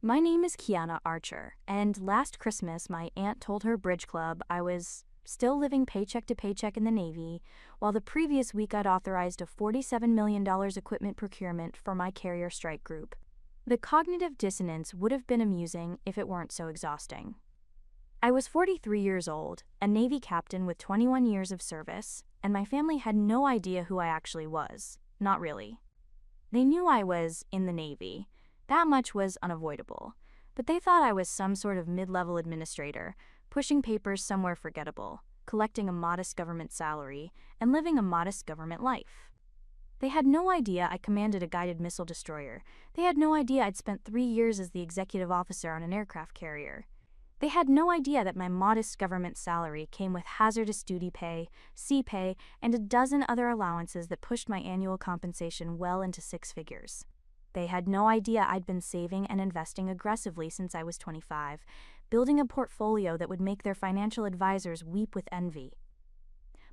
My name is Kiana Archer, and last Christmas my aunt told her bridge club I was still living paycheck to paycheck in the Navy, while the previous week I'd authorized a $47 million equipment procurement for my carrier strike group. The cognitive dissonance would have been amusing if it weren't so exhausting. I was 43 years old, a Navy captain with 21 years of service, and my family had no idea who I actually was. Not really. They knew I was in the Navy. That much was unavoidable, but they thought I was some sort of mid-level administrator, pushing papers somewhere forgettable, collecting a modest government salary, and living a modest government life. They had no idea I commanded a guided missile destroyer. They had no idea I'd spent 3 years as the executive officer on an aircraft carrier. They had no idea that my modest government salary came with hazardous duty pay, sea pay, and a dozen other allowances that pushed my annual compensation well into 6 figures. They had no idea I'd been saving and investing aggressively since I was 25, building a portfolio that would make their financial advisors weep with envy.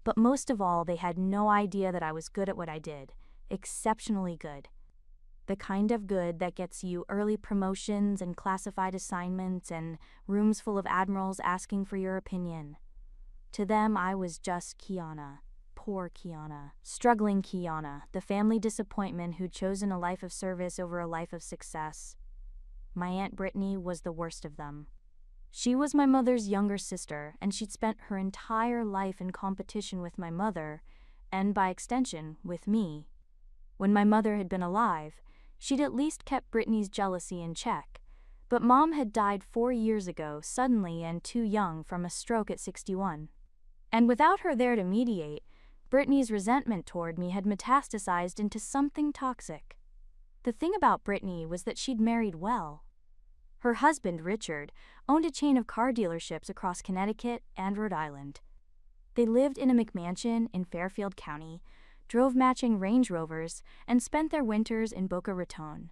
But most of all, they had no idea that I was good at what I did, exceptionally good. The kind of good that gets you early promotions and classified assignments and rooms full of admirals asking for your opinion. To them, I was just Kiana. Poor Kiana. Struggling Kiana, the family disappointment who'd chosen a life of service over a life of success. My Aunt Brittany was the worst of them. She was my mother's younger sister, and she'd spent her entire life in competition with my mother, and by extension, with me. When my mother had been alive, she'd at least kept Brittany's jealousy in check, but Mom had died 4 years ago, suddenly and too young, from a stroke at 61. And without her there to mediate, Brittany's resentment toward me had metastasized into something toxic. The thing about Brittany was that she'd married well. Her husband, Richard, owned a chain of car dealerships across Connecticut and Rhode Island. They lived in a McMansion in Fairfield County, drove matching Range Rovers, and spent their winters in Boca Raton.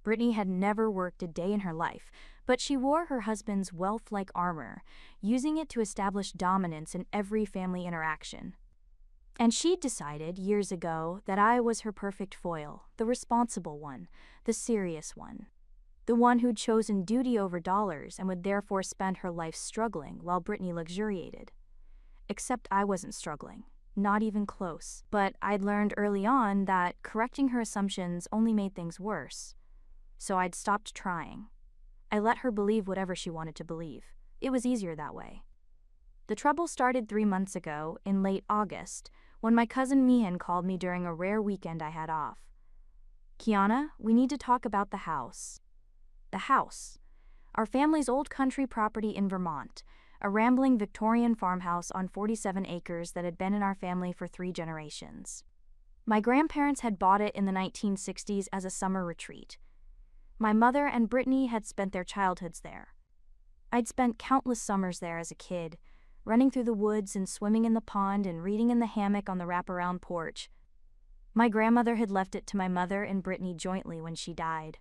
Brittany had never worked a day in her life, but she wore her husband's wealth-like armor, using it to establish dominance in every family interaction. And she'd decided years ago that I was her perfect foil, the responsible one, the serious one. The one who'd chosen duty over dollars and would therefore spend her life struggling while Brittany luxuriated. Except I wasn't struggling, not even close. But I'd learned early on that correcting her assumptions only made things worse. So I'd stopped trying. I let her believe whatever she wanted to believe. It was easier that way. The trouble started 3 months ago, in late August, when my cousin Meehan called me during a rare weekend I had off. Kiana, we need to talk about the house. The house. Our family's old country property in Vermont, a rambling Victorian farmhouse on 47 acres that had been in our family for 3 generations. My grandparents had bought it in the 1960s as a summer retreat. My mother and Brittany had spent their childhoods there. I'd spent countless summers there as a kid, running through the woods and swimming in the pond and reading in the hammock on the wraparound porch. My grandmother had left it to my mother and Brittany jointly when she died.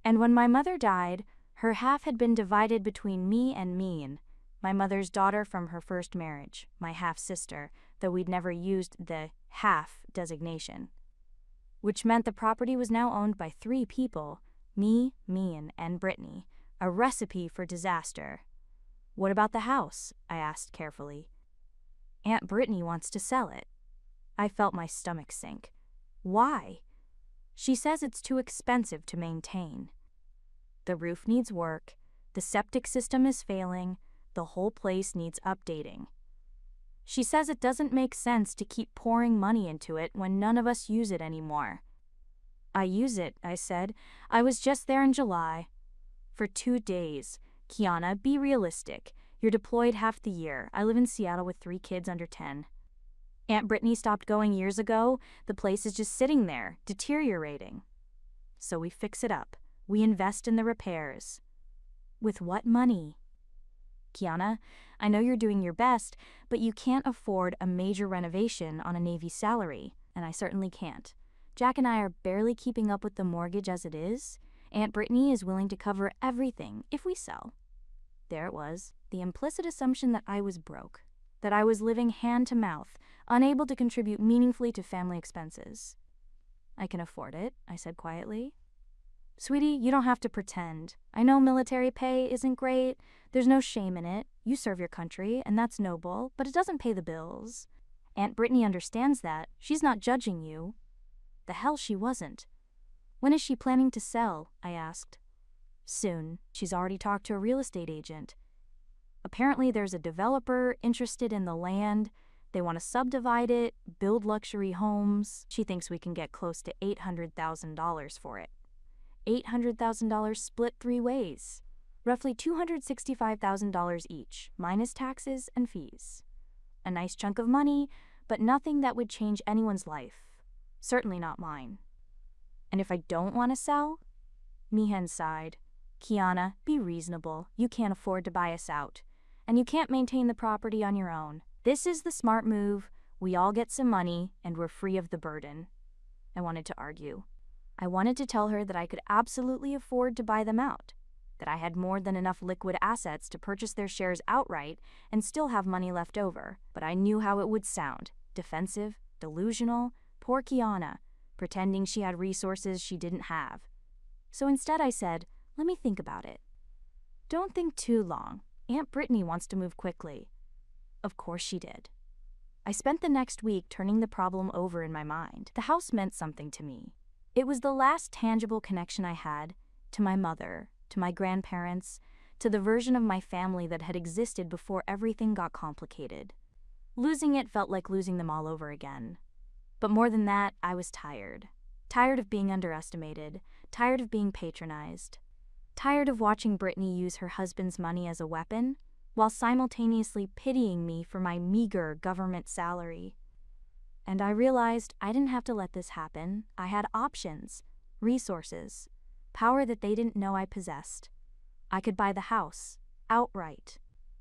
And when my mother died, her half had been divided between me and Mean, my mother's daughter from her first marriage, my half-sister, though we'd never used the half designation. Which meant the property was now owned by 3 people, me, Mean, and Brittany, a recipe for disaster. What about the house? I asked carefully. Aunt Brittany wants to sell it. I felt my stomach sink. Why? She says it's too expensive to maintain. The roof needs work, the septic system is failing, the whole place needs updating. She says it doesn't make sense to keep pouring money into it when none of us use it anymore. I use it, I said. I was just there in July. For 2 days. Kiana, be realistic. You're deployed half the year. I live in Seattle with 3 kids under 10. Aunt Brittany stopped going years ago. The place is just sitting there, deteriorating. So we fix it up. We invest in the repairs. With what money? Kiana, I know you're doing your best, but you can't afford a major renovation on a Navy salary, and I certainly can't. Jack and I are barely keeping up with the mortgage as it is. Aunt Brittany is willing to cover everything if we sell. There it was, the implicit assumption that I was broke, that I was living hand to mouth, unable to contribute meaningfully to family expenses. I can afford it, I said quietly. Sweetie, you don't have to pretend. I know military pay isn't great. There's no shame in it. You serve your country, and that's noble, but it doesn't pay the bills. Aunt Brittany understands that. She's not judging you. The hell she wasn't. When is she planning to sell? I asked. Soon. She's already talked to a real estate agent. Apparently there's a developer interested in the land. They want to subdivide it, build luxury homes. She thinks we can get close to $800,000 for it. $800,000 split 3 ways. Roughly $265,000 each, minus taxes and fees. A nice chunk of money, but nothing that would change anyone's life. Certainly not mine. And if I don't want to sell? Meehan sighed. Kiana, be reasonable. You can't afford to buy us out. And you can't maintain the property on your own. This is the smart move. We all get some money, and we're free of the burden. I wanted to argue. I wanted to tell her that I could absolutely afford to buy them out, that I had more than enough liquid assets to purchase their shares outright and still have money left over, but I knew how it would sound. Defensive, delusional, poor Kiana, pretending she had resources she didn't have. So instead I said, let me think about it. Don't think too long. Aunt Brittany wants to move quickly. Of course she did. I spent the next week turning the problem over in my mind. The house meant something to me. It was the last tangible connection I had to my mother, to my grandparents, to the version of my family that had existed before everything got complicated. Losing it felt like losing them all over again. But more than that, I was tired. Tired of being underestimated, tired of being patronized, tired of watching Brittany use her husband's money as a weapon, while simultaneously pitying me for my meager government salary. And I realized I didn't have to let this happen. I had options, resources, power that they didn't know I possessed. I could buy the house, outright.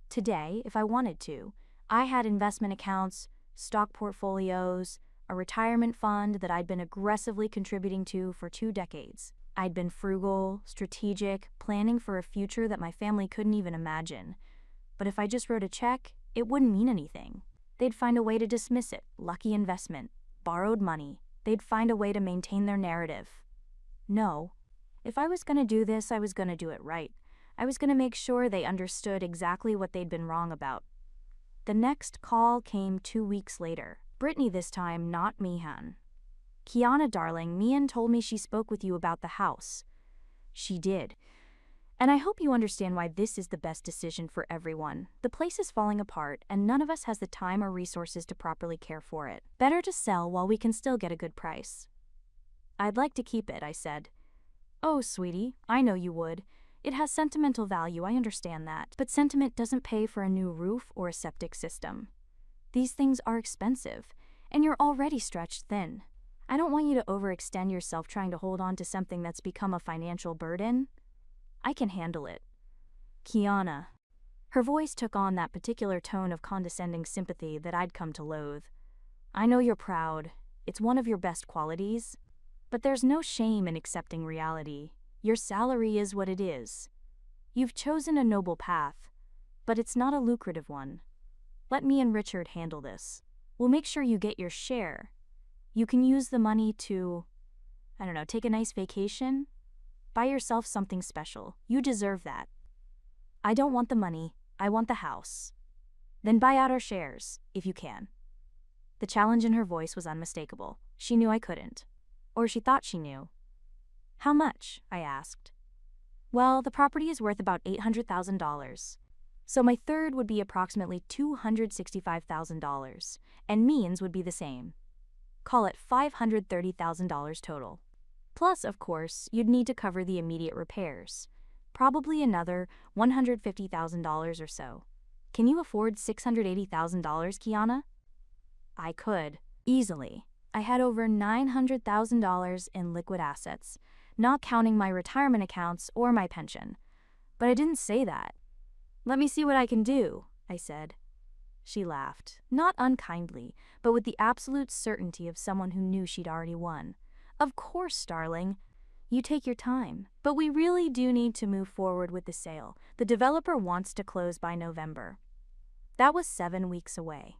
Today, if I wanted to, I had investment accounts, stock portfolios, a retirement fund that I'd been aggressively contributing to for 2 decades. I'd been frugal, strategic, planning for a future that my family couldn't even imagine. But if I just wrote a check, it wouldn't mean anything. They'd find a way to dismiss it. Lucky investment. Borrowed money. They'd find a way to maintain their narrative. No. If I was going to do this, I was going to do it right. I was going to make sure they understood exactly what they'd been wrong about. The next call came 2 weeks later. Brittany this time, not Meehan. Kiana, darling, Meehan told me she spoke with you about the house. She did. And I hope you understand why this is the best decision for everyone. The place is falling apart, and none of us has the time or resources to properly care for it. Better to sell while we can still get a good price. I'd like to keep it, I said. Oh, sweetie, I know you would. It has sentimental value, I understand that. But sentiment doesn't pay for a new roof or a septic system. These things are expensive, and you're already stretched thin. I don't want you to overextend yourself trying to hold on to something that's become a financial burden. I can handle it. Kiana. Her voice took on that particular tone of condescending sympathy that I'd come to loathe. I know you're proud. It's one of your best qualities. But there's no shame in accepting reality. Your salary is what it is. You've chosen a noble path, but it's not a lucrative one. Let me and Richard handle this. We'll make sure you get your share. You can use the money to, take a nice vacation. Buy yourself something special. You deserve that. I don't want the money. I want the house. Then buy out our shares, if you can. The challenge in her voice was unmistakable. She knew I couldn't. Or she thought she knew. How much? I asked. Well, the property is worth about $800,000. So my third would be approximately $265,000, and Meehan's would be the same. Call it $530,000 total. Plus, of course, you'd need to cover the immediate repairs. Probably another $150,000 or so. Can you afford $680,000, Kiana? I could, easily. I had over $900,000 in liquid assets, not counting my retirement accounts or my pension. But I didn't say that. Let me see what I can do, I said. She laughed, not unkindly, but with the absolute certainty of someone who knew she'd already won. Of course, darling. You take your time. But we really do need to move forward with the sale. The developer wants to close by November. That was 7 weeks away.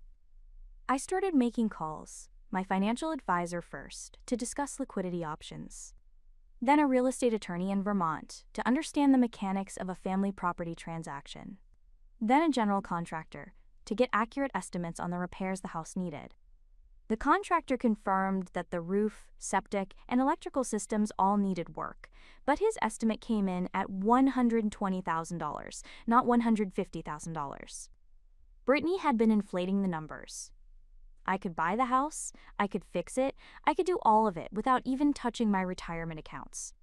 I started making calls, my financial advisor first, to discuss liquidity options. then a real estate attorney in Vermont to understand the mechanics of a family property transaction, then a general contractor to get accurate estimates on the repairs the house needed. The contractor confirmed that the roof, septic, and electrical systems all needed work, but his estimate came in at $120,000, not $150,000. Brittany had been inflating the numbers. I could buy the house, I could fix it, I could do all of it without even touching my retirement accounts.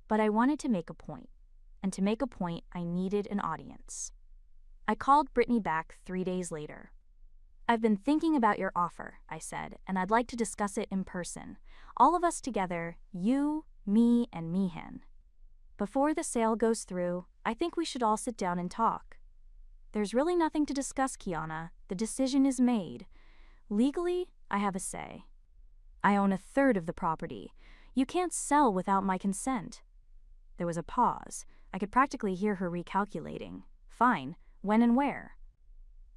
But I wanted to make a point, and to make a point, I needed an audience. I called Brittany back 3 days later. "I've been thinking about your offer," I said, "and I'd like to discuss it in person. All of us together, you, me, and Meehan. Before the sale goes through, I think we should all sit down and talk. There's really nothing to discuss, Kiana. The decision is made. Legally, I have a say. I own 1/3 of the property. You can't sell without my consent." There was a pause. I could practically hear her recalculating. "Fine. When and where?"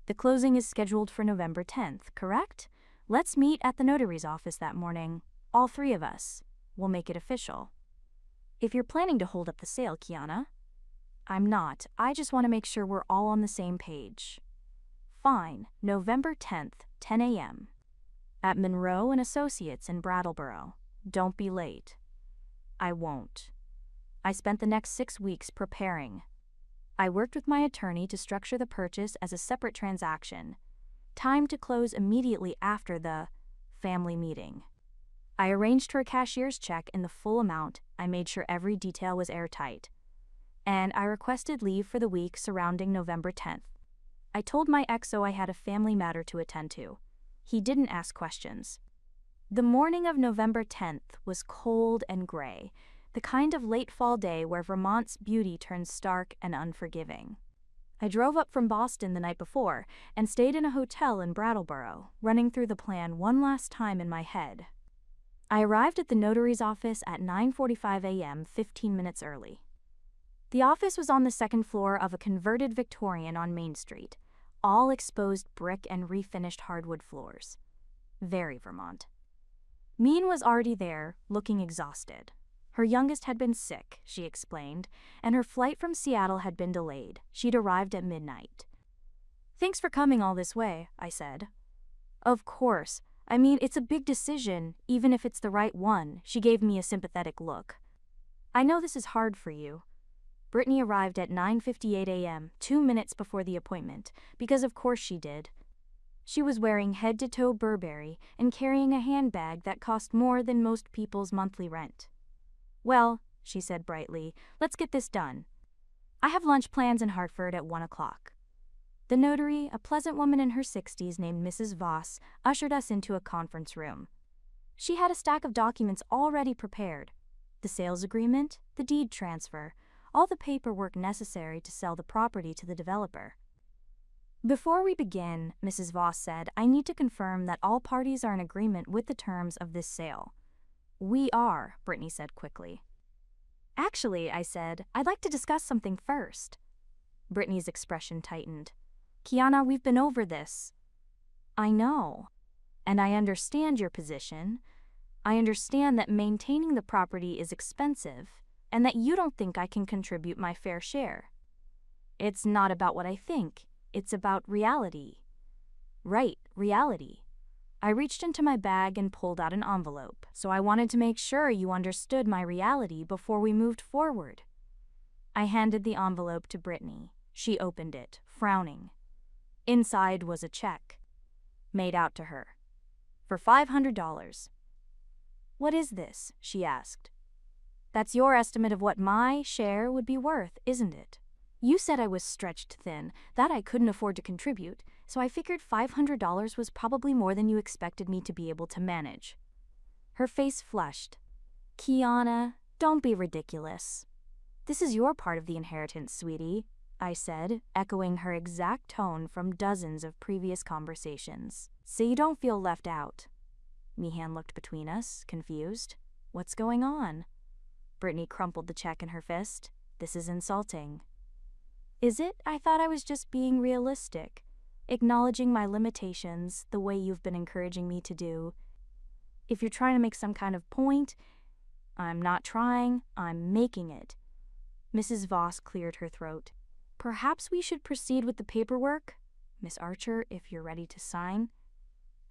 "The closing is scheduled for November 10th, correct? Let's meet at the notary's office that morning. All 3 of us. We'll make it official." "If you're planning to hold up the sale, Kiana." "I'm not. I just want to make sure we're all on the same page." "Fine. November 10th, 10 a.m. at Monroe & Associates in Brattleboro. Don't be late." I won't. I spent the next 6 weeks preparing. I worked with my attorney to structure the purchase as a separate transaction, timed to close immediately after the family meeting. I arranged for a cashier's check in the full amount. I made sure every detail was airtight. And I requested leave for the week surrounding November 10th. I told my XO I had a family matter to attend to. He didn't ask questions. The morning of November 10th was cold and gray, the kind of late fall day where Vermont's beauty turns stark and unforgiving. I drove up from Boston the night before and stayed in a hotel in Brattleboro, running through the plan one last time in my head. I arrived at the notary's office at 9:45 a.m., 15 minutes early. The office was on the second floor of a converted Victorian on Main Street, all exposed brick and refinished hardwood floors. Very Vermont. Mean was already there, looking exhausted. Her youngest had been sick, she explained, and her flight from Seattle had been delayed. She'd arrived at midnight. "Thanks for coming all this way," I said. "Of course. I mean, it's a big decision, even if it's the right one." She gave me a sympathetic look. "I know this is hard for you." Brittany arrived at 9:58 a.m., 2 minutes before the appointment, because of course she did. She was wearing head-to-toe Burberry and carrying a handbag that cost more than most people's monthly rent. "Well," she said brightly, "let's get this done. I have lunch plans in Hartford at 1 o'clock. The notary, a pleasant woman in her 60s named Mrs. Voss, ushered us into a conference room. She had a stack of documents already prepared. The sales agreement, the deed transfer, all the paperwork necessary to sell the property to the developer. "Before we begin," Mrs. Voss said, "I need to confirm that all parties are in agreement with the terms of this sale." "We are," Brittany said quickly. "Actually," I said, "I'd like to discuss something first." Brittany's expression tightened. "Kiana, we've been over this." "I know. And I understand your position. I understand that maintaining the property is expensive, and that you don't think I can contribute my fair share. It's not about what I think. It's about reality." "Right, reality." I reached into my bag and pulled out an envelope, so I wanted to make sure you understood my reality before we moved forward. I handed the envelope to Brittany. She opened it, frowning. Inside was a check, made out to her, for $500. "What is this?" she asked. "That's your estimate of what my share would be worth, isn't it? You said I was stretched thin, that I couldn't afford to contribute, so I figured $500 was probably more than you expected me to be able to manage." Her face flushed. "Kiana, don't be ridiculous. This is your part of the inheritance, sweetie," I said, echoing her exact tone from dozens of previous conversations. "So you don't feel left out." Meehan looked between us, confused. "What's going on?" Brittany crumpled the check in her fist. "This is insulting." "Is it? I thought I was just being realistic, acknowledging my limitations the way you've been encouraging me to do. If you're trying to make some kind of point, I'm not trying, I'm making it. Mrs. Voss cleared her throat. Perhaps we should proceed with the paperwork? Miss Archer, if you're ready to sign.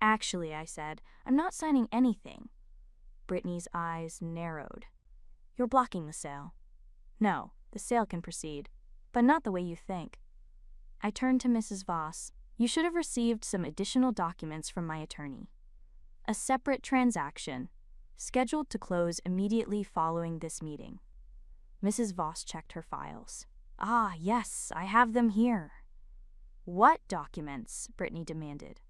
Actually, I said, I'm not signing anything. Brittany's eyes narrowed. You're blocking the sale. No, the sale can proceed, but not the way you think. I turned to Mrs. Voss. You should have received some additional documents from my attorney. A separate transaction, scheduled to close immediately following this meeting. Mrs. Voss checked her files. Ah, yes, I have them here. What documents? Brittany demanded.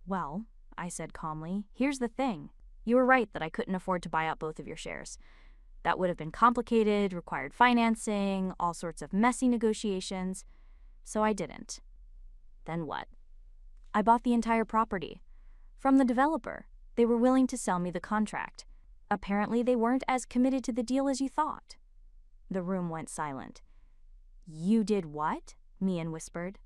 Well, I said calmly, here's the thing. You were right that I couldn't afford to buy out both of your shares. That would have been complicated, required financing, all sorts of messy negotiations, so I didn't. Then what? I bought the entire property. From the developer. They were willing to sell me the contract. Apparently they weren't as committed to the deal as you thought. The room went silent. You did what? Mian whispered.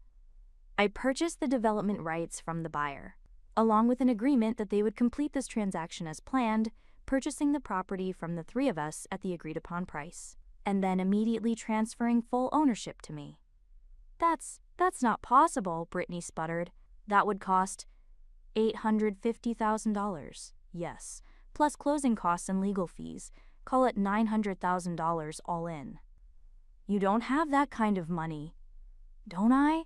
I purchased the development rights from the buyer, along with an agreement that they would complete this transaction as planned, purchasing the property from the three of us at the agreed-upon price, and then immediately transferring full ownership to me. That's not possible, Brittany sputtered. That would cost $850,000. Yes, plus closing costs and legal fees. Call it $900,000 all in. You don't have that kind of money. Don't I?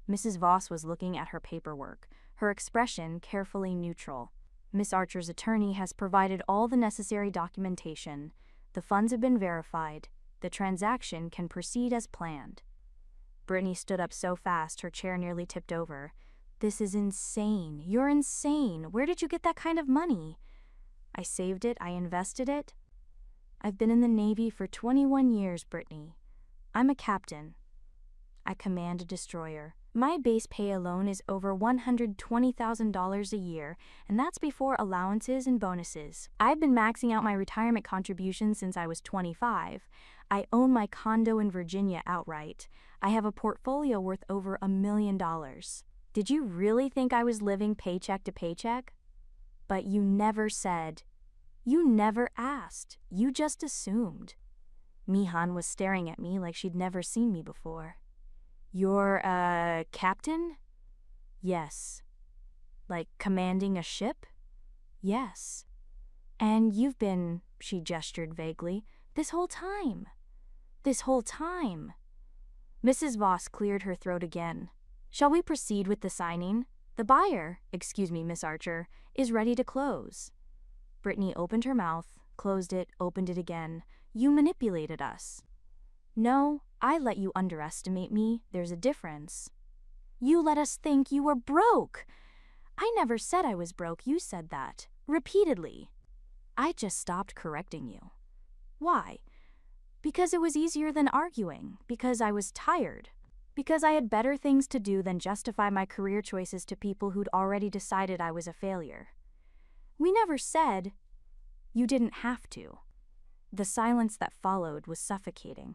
Mrs. Voss was looking at her paperwork, her expression carefully neutral. Miss Archer's attorney has provided all the necessary documentation. The funds have been verified. The transaction can proceed as planned. Brittany stood up so fast her chair nearly tipped over. This is insane. You're insane. Where did you get that kind of money? I saved it. I invested it. I've been in the Navy for 21 years, Brittany. I'm a captain. I command a destroyer. My base pay alone is over $120,000 a year, and that's before allowances and bonuses. I've been maxing out my retirement contributions since I was 25. I own my condo in Virginia outright. I have a portfolio worth over $1 million. Did you really think I was living paycheck to paycheck? But you never said. You never asked. You just assumed. Mihan was staring at me like she'd never seen me before. You're a captain? Yes. Like commanding a ship? Yes. And you've been, she gestured vaguely, this whole time. This whole time. Mrs. Voss cleared her throat again. Shall we proceed with the signing? The buyer, excuse me, Miss Archer, is ready to close. Brittany opened her mouth, closed it, opened it again. You manipulated us. No, I let you underestimate me. There's a difference. You let us think you were broke. I never said I was broke. You said that. Repeatedly. I just stopped correcting you. Why? Because it was easier than arguing. Because I was tired. Because I had better things to do than justify my career choices to people who'd already decided I was a failure. We never said you didn't have to. The silence that followed was suffocating.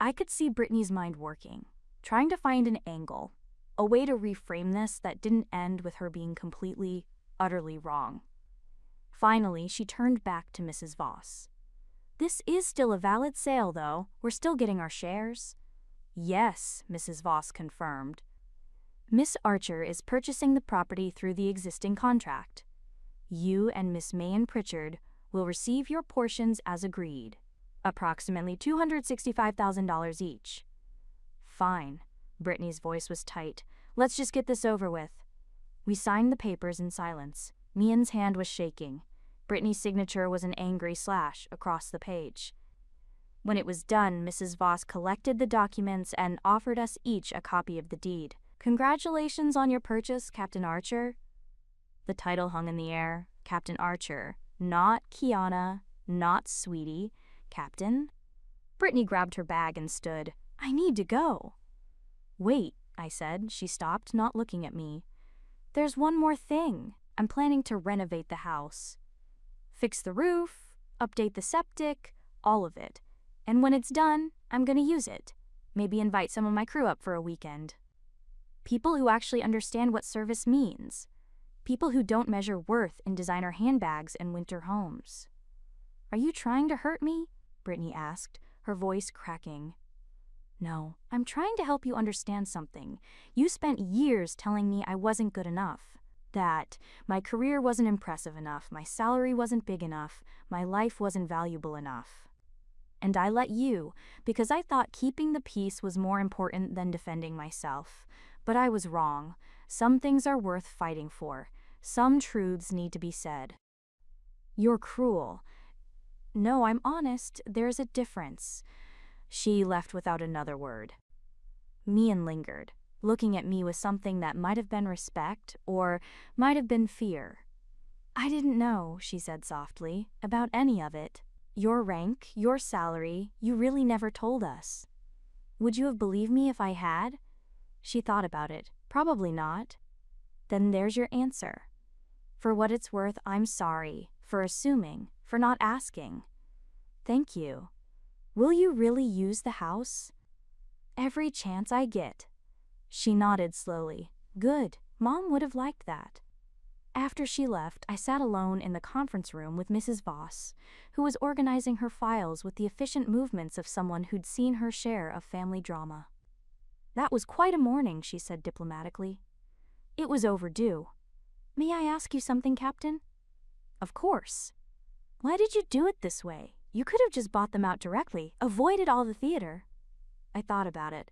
I could see Brittany's mind working, trying to find an angle, a way to reframe this that didn't end with her being completely, utterly wrong. Finally, she turned back to Mrs. Voss. This is still a valid sale, though. We're still getting our shares. Yes, Mrs. Voss confirmed. Miss Archer is purchasing the property through the existing contract. You and Miss Mayan Pritchard will receive your portions as agreed. Approximately $265,000 each. Fine. Brittany's voice was tight. Let's just get this over with. We signed the papers in silence. Mian's hand was shaking. Brittany's signature was an angry slash across the page. When it was done, Mrs. Voss collected the documents and offered us each a copy of the deed. Congratulations on your purchase, Captain Archer. The title hung in the air. Captain Archer. Not Kiana, not Sweetie. Captain? Brittany grabbed her bag and stood. I need to go. Wait, I said. She stopped, not looking at me. There's one more thing. I'm planning to renovate the house. Fix the roof, update the septic, all of it. And when it's done, I'm going to use it. Maybe invite some of my crew up for a weekend. People who actually understand what service means. People who don't measure worth in designer handbags and winter homes. Are you trying to hurt me? Brittany asked, her voice cracking. No, I'm trying to help you understand something. You spent years telling me I wasn't good enough. That my career wasn't impressive enough, my salary wasn't big enough, my life wasn't valuable enough. And I let you, because I thought keeping the peace was more important than defending myself. But I was wrong. Some things are worth fighting for. Some truths need to be said. You're cruel. No, I'm honest. There's a difference. She left without another word. Mian lingered, looking at me with something that might have been respect or might have been fear. I didn't know, she said softly, about any of it. Your rank, your salary, you really never told us. Would you have believed me if I had? She thought about it. Probably not. Then there's your answer. For what it's worth, I'm sorry, for assuming, for not asking. Thank you. Will you really use the house? Every chance I get. She nodded slowly. Good. Mom would have liked that. After she left, I sat alone in the conference room with Mrs. Voss, who was organizing her files with the efficient movements of someone who'd seen her share of family drama. That was quite a morning, she said diplomatically. It was overdue. May I ask you something, Captain? Of course. Why did you do it this way? You could have just bought them out directly, avoided all the theater. I thought about it.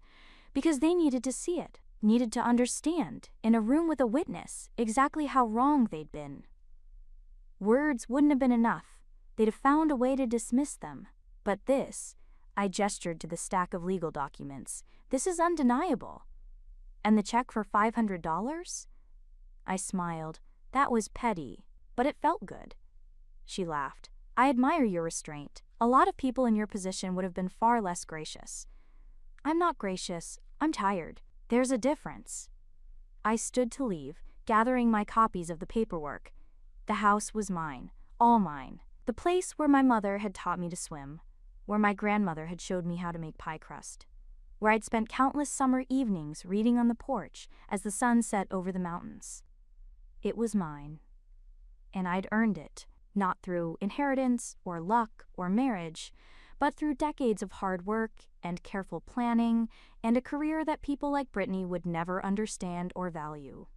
Because they needed to see it, needed to understand, in a room with a witness, exactly how wrong they'd been. Words wouldn't have been enough. They'd have found a way to dismiss them. But this, I gestured to the stack of legal documents, this is undeniable. And the check for $500? I smiled. That was petty, but it felt good. She laughed. I admire your restraint. A lot of people in your position would have been far less gracious. I'm not gracious. I'm tired. There's a difference. I stood to leave, gathering my copies of the paperwork. The house was mine, all mine. The place where my mother had taught me to swim, where my grandmother had showed me how to make pie crust, where I'd spent countless summer evenings reading on the porch as the sun set over the mountains. It was mine. And I'd earned it, not through inheritance or luck or marriage, but through decades of hard work and careful planning and a career that people like Brittany would never understand or value.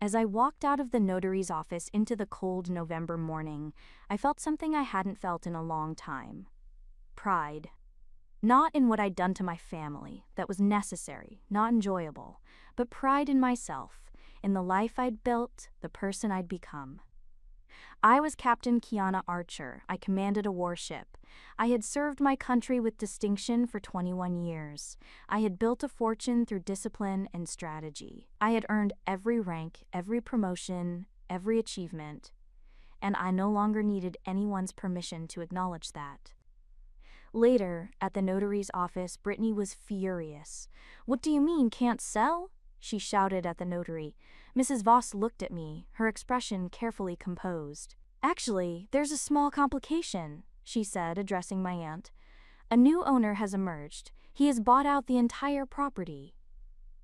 As I walked out of the notary's office into the cold November morning, I felt something I hadn't felt in a long time. Pride. Not in what I'd done to my family, that was necessary, not enjoyable, but pride in myself, in the life I'd built, the person I'd become. I was Captain Kiana Archer. I commanded a warship. I had served my country with distinction for 21 years. I had built a fortune through discipline and strategy. I had earned every rank, every promotion, every achievement, and I no longer needed anyone's permission to acknowledge that. Later, at the notary's office, Brittany was furious. "What do you mean, can't sell?" she shouted at the notary. Mrs. Voss looked at me, her expression carefully composed. "Actually, there's a small complication," she said, addressing my aunt. "A new owner has emerged. He has bought out the entire property."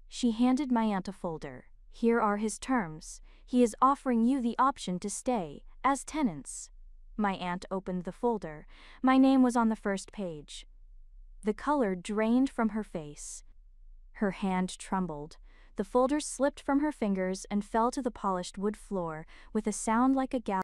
She handed my aunt a folder. "Here are his terms. He is offering you the option to stay, as tenants." My aunt opened the folder. My name was on the first page. The color drained from her face. Her hand trembled. The folder slipped from her fingers and fell to the polished wood floor with a sound like a